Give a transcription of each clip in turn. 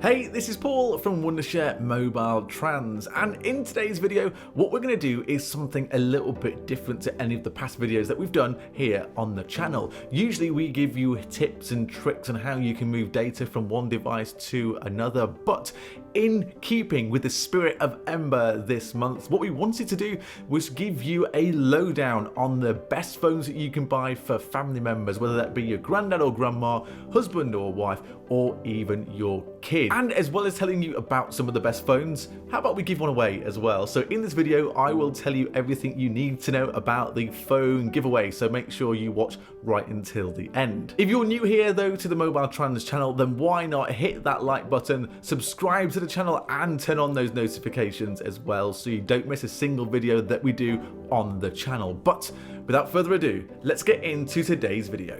Hey, this is Paul from Wondershare MobileTrans, and in today's video what we're going to do is something a little bit different to any of the past videos that we've done here on the channel. Usually we give you tips and tricks on how you can move data from one device to another, but in keeping with the spirit of Ember this month, what we wanted to do was give you a lowdown on the best phones that you can buy for family members, whether that be your granddad or grandma, husband or wife, or even your kid. And as well as telling you about some of the best phones, how about we give one away as well? So in this video, I will tell you everything you need to know about the phone giveaway, so make sure you watch right until the end. If you're new here though to the MobileTrans channel, then why not hit that like button, subscribe to the channel and turn on those notifications as well so you don't miss a single video that we do on the channel. But without further ado, let's get into today's video.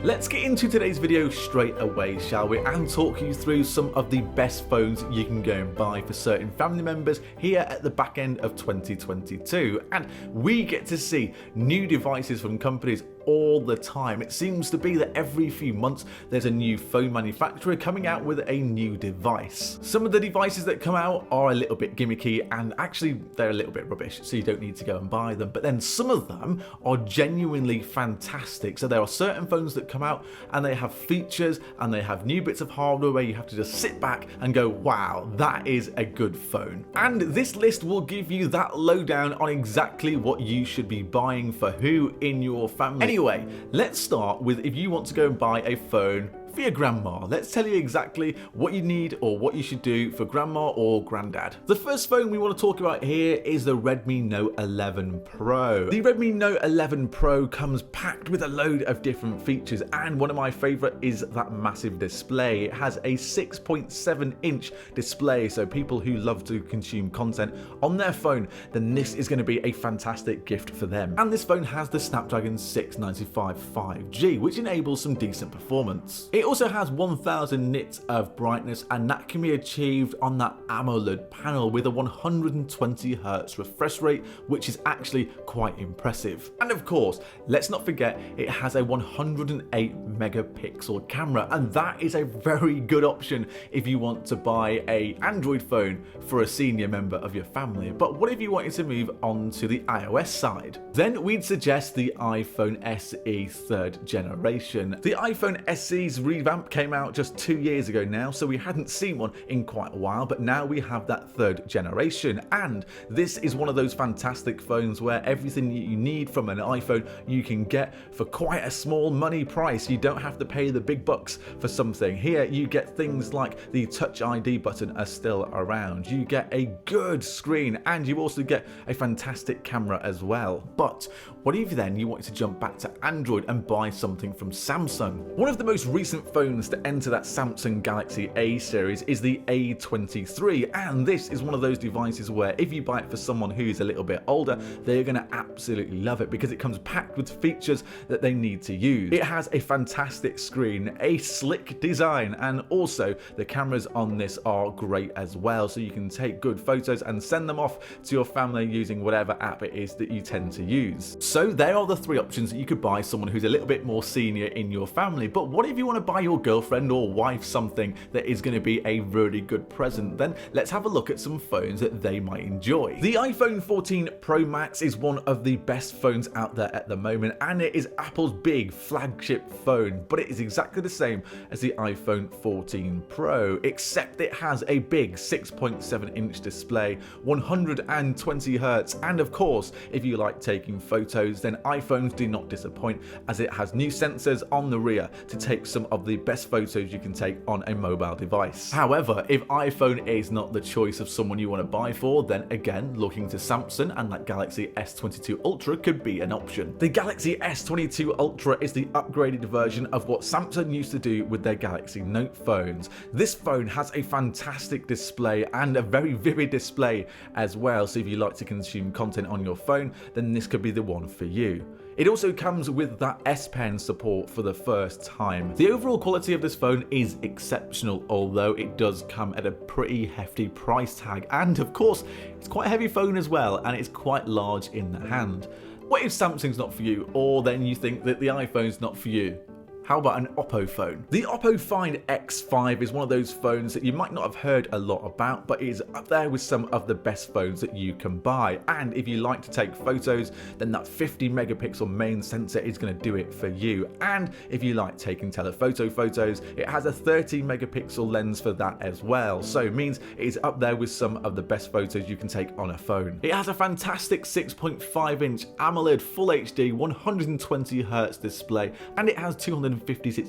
Let's get into today's video straight away, shall we, and talk you through some of the best phones you can go and buy for certain family members here at the back end of 2022. And we get to see new devices from companies all the time. It seems to be that every few months there's a new phone manufacturer coming out with a new device. Some of the devices that come out are a little bit gimmicky and actually they're a little bit rubbish, so you don't need to go and buy them. But then some of them are genuinely fantastic. So there are certain phones that come out and they have features and they have new bits of hardware where you have to just sit back and go, wow, that is a good phone. And this list will give you that lowdown on exactly what you should be buying for who in your family. Anyway, let's start with if you want to go and buy a phone for your grandma. Let's tell you exactly what you need or what you should do for grandma or granddad. The first phone we want to talk about here is the Redmi Note 11 Pro. The Redmi Note 11 Pro comes packed with a load of different features, and one of my favorite is that massive display. It has a 6.7-inch display, so people who love to consume content on their phone, then this is going to be a fantastic gift for them. And this phone has the Snapdragon 695 5G, which enables some decent performance. It also has 1000 nits of brightness, and that can be achieved on that AMOLED panel with a 120Hz refresh rate, which is actually quite impressive. And of course, let's not forget it has a 108 megapixel camera, and that is a very good option if you want to buy an Android phone for a senior member of your family. But what if you wanted to move on to the iOS side? Then we'd suggest the iPhone SE 3rd generation. The iPhone SE's revamp came out just 2 years ago now, so we hadn't seen one in quite a while, but now we have that 3rd generation, and this is one of those fantastic phones where everything you need from an iPhone you can get for quite a small money price. You don't have to pay the big bucks for something. Here you get things like the Touch ID button are still around, you get a good screen, and you also get a fantastic camera as well. But what if then you wanted to jump back to Android and buy something from Samsung? One of the most recent phones to enter that Samsung Galaxy A series is the A13, and this is one of those devices where if you buy it for someone who's a little bit older, they're going to absolutely love it because it comes packed with features that they need to use. It has a fantastic screen, a slick design, and also the cameras on this are great as well, so you can take good photos and send them off to your family using whatever app it is that you tend to use. So there are the three options that you could buy someone who's a little bit more senior in your family. But what if you want to buy your girlfriend or wife something that is going to be a really good present? Then let's have a look at some phones that they might enjoy. The iPhone 14 Pro Max is one of the best phones out there at the moment, and it is Apple's big flagship phone, but it is exactly the same as the iPhone 14 Pro, except it has a big 6.7-inch display, 120Hz, and of course, if you like taking photos, then iPhones do not disappoint, as it has new sensors on the rear to take some of the best photos you can take on a mobile device. However, if iPhone is not the choice of someone you want to buy for, then again, looking to Samsung and that Galaxy S22 Ultra could be an option. The Galaxy S22 Ultra is the upgraded version of what Samsung used to do with their Galaxy Note phones. This phone has a fantastic display and a very vivid display as well, so if you like to consume content on your phone, then this could be the one for you. It also comes with that S Pen support for the first time. The overall quality of this phone is exceptional, although it does come at a pretty hefty price tag, and of course it's quite a heavy phone as well, and it's quite large in the hand. What if Samsung's not for you, or then you think that the iPhone's not for you? How about an Oppo phone? The Oppo Find X5 is one of those phones that you might not have heard a lot about, but is up there with some of the best phones that you can buy. And if you like to take photos, then that 50 megapixel main sensor is going to do it for you. And if you like taking telephoto photos, it has a 30 megapixel lens for that as well. So it means it is up there with some of the best photos you can take on a phone. It has a fantastic 6.5 inch AMOLED Full HD 120 Hz display, and it has 256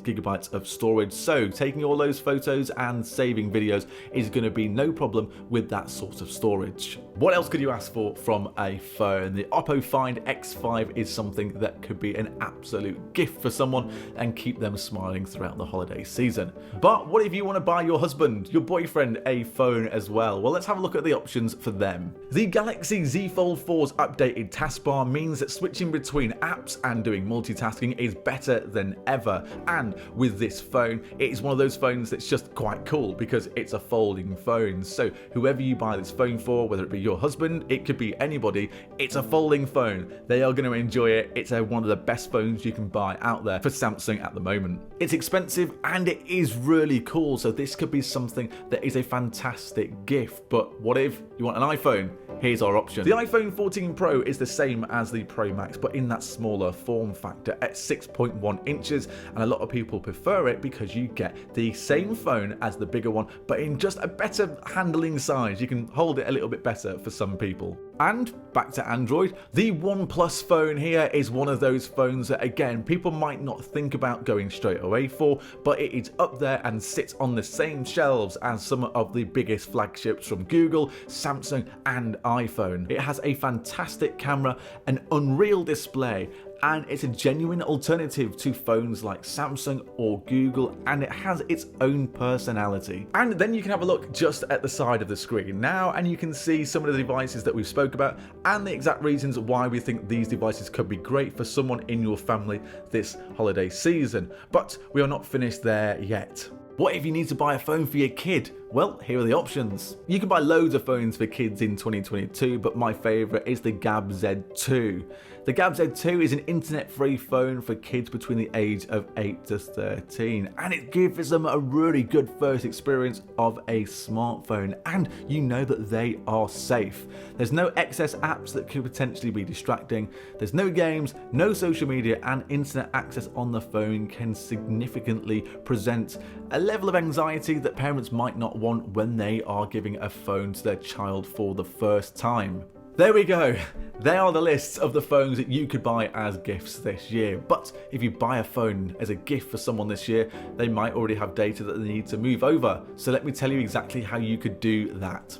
gigabytes of storage. So taking all those photos and saving videos is going to be no problem with that sort of storage. What else could you ask for from a phone? The Oppo Find X5 is something that could be an absolute gift for someone and keep them smiling throughout the holiday season. But what if you want to buy your husband, your boyfriend a phone as well? Well, let's have a look at the options for them. The Galaxy Z Fold 4's updated taskbar means that switching between apps and doing multitasking is better than ever. And with this phone, it is one of those phones that's just quite cool because it's a folding phone. So whoever you buy this phone for, whether it be your husband, it could be anybody, it's a folding phone. They are going to enjoy it. It's one of the best phones you can buy out there for Samsung at the moment. It's expensive and it is really cool, so this could be something that is a fantastic gift. But what if you want an iPhone? Here's our option. The iPhone 14 Pro is the same as the Pro Max, but in that smaller form factor at 6.1 inches, and a lot of people prefer it because you get the same phone as the bigger one, but in just a better handling size. You can hold it a little bit better for some people. And back to Android, the OnePlus phone here is one of those phones that, again, people might not think about going straight away for, but it is up there and sits on the same shelves as some of the biggest flagships from Google, Samsung and iPhone. It has a fantastic camera, an unreal display, and it's a genuine alternative to phones like Samsung or Google, and it has its own personality. And then you can have a look just at the side of the screen now, and you can see some of the devices that we've spoke about and the exact reasons why we think these devices could be great for someone in your family this holiday season. But we are not finished there yet. What if you need to buy a phone for your kid? Well, here are the options. You can buy loads of phones for kids in 2022, but my favourite is the Gabb Z2. The Gabb Z2 is an internet-free phone for kids between the age of 8 to 13, and it gives them a really good first experience of a smartphone, and you know that they are safe. There's no excess apps that could potentially be distracting, there's no games, no social media, and internet access on the phone can significantly present a level of anxiety that parents might not want when they are giving a phone to their child for the first time. There we go. They are the lists of the phones that you could buy as gifts this year. But if you buy a phone as a gift for someone this year, they might already have data that they need to move over. So let me tell you exactly how you could do that.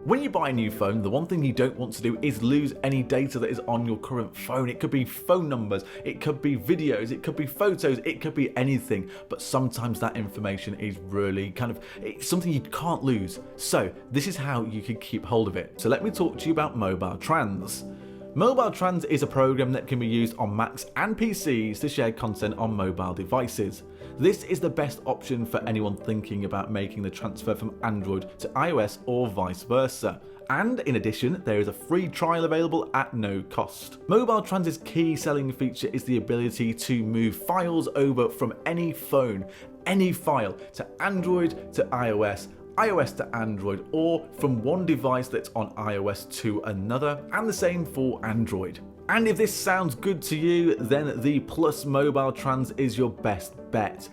When you buy a new phone, the one thing you don't want to do is lose any data that is on your current phone. It could be phone numbers, it could be videos, it could be photos, it could be anything. But sometimes that information is really it's something you can't lose. So this is how you can keep hold of it. So let me talk to you about MobileTrans. MobileTrans is a program that can be used on Macs and PCs to share content on mobile devices. This is the best option for anyone thinking about making the transfer from Android to iOS or vice versa. And in addition, there is a free trial available at no cost. MobileTrans's key selling feature is the ability to move files over from any phone, any file, to Android to iOS, iOS to Android, or from one device that's on iOS to another, and the same for Android. And if this sounds good to you, then the Plus MobileTrans is your best bet.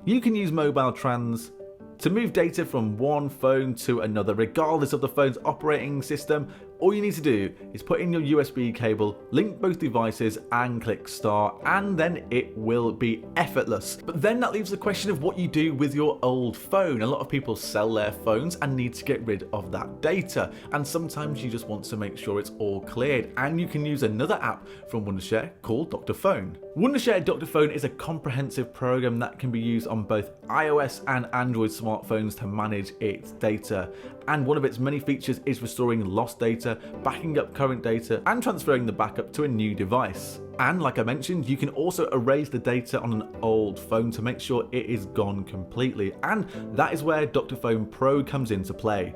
You can use MobileTrans to move data from one phone to another, regardless of the phone's operating system. All you need to do is put in your USB cable, link both devices and click start, and then it will be effortless. But then that leaves the question of what you do with your old phone. A lot of people sell their phones and need to get rid of that data, and sometimes you just want to make sure it's all cleared, and you can use another app from Wondershare called Dr. Fone. Wondershare Dr. Fone is a comprehensive program that can be used on both iOS and Android smartphones to manage its data, and one of its many features is restoring lost data, backing up current data, and transferring the backup to a new device. And like I mentioned, you can also erase the data on an old phone to make sure it is gone completely, and that is where Dr. Fone Pro comes into play.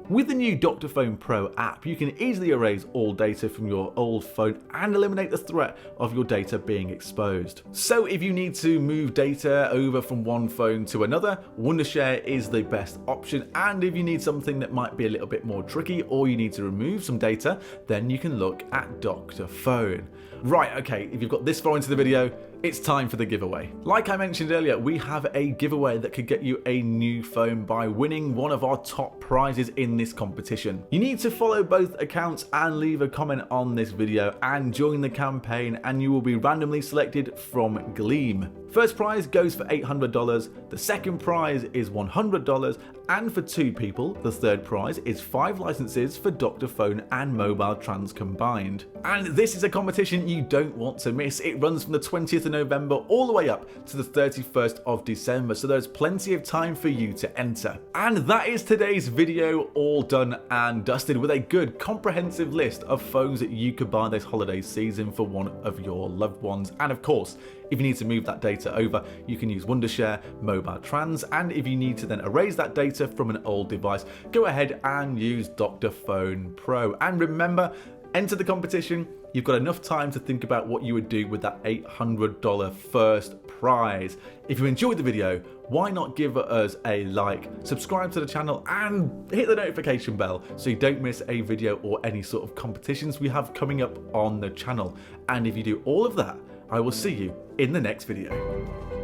With the new Dr. Phone Pro app, you can easily erase all data from your old phone and eliminate the threat of your data being exposed. So if you need to move data over from one phone to another, Wondershare is the best option, and if you need something that might be a little bit more tricky or you need to remove some data, then you can look at Dr. Phone. Right, okay, if you've got this far into the video, it's time for the giveaway. Like I mentioned earlier, we have a giveaway that could get you a new phone by winning one of our top prizes in this competition. You need to follow both accounts and leave a comment on this video and join the campaign, and you will be randomly selected from Gleam. First prize goes for $800, the second prize is $100, and for 2 people, the third prize is 5 licenses for Dr. Phone and MobileTrans combined. And this is a competition you don't want to miss. It runs from the 20th of November all the way up to the 31st of December, so there's plenty of time for you to enter. And that is today's video all done and dusted, with a good comprehensive list of phones that you could buy this holiday season for one of your loved ones. And of course, if you need to move that data over, you can use Wondershare, MobileTrans, and if you need to then erase that data from an old device, go ahead and use Dr. Phone Pro. And remember, enter the competition. You've got enough time to think about what you would do with that $800 first prize. If you enjoyed the video, why not give us a like, subscribe to the channel, and hit the notification bell so you don't miss a video or any sort of competitions we have coming up on the channel. And if you do all of that, I will see you in the next video.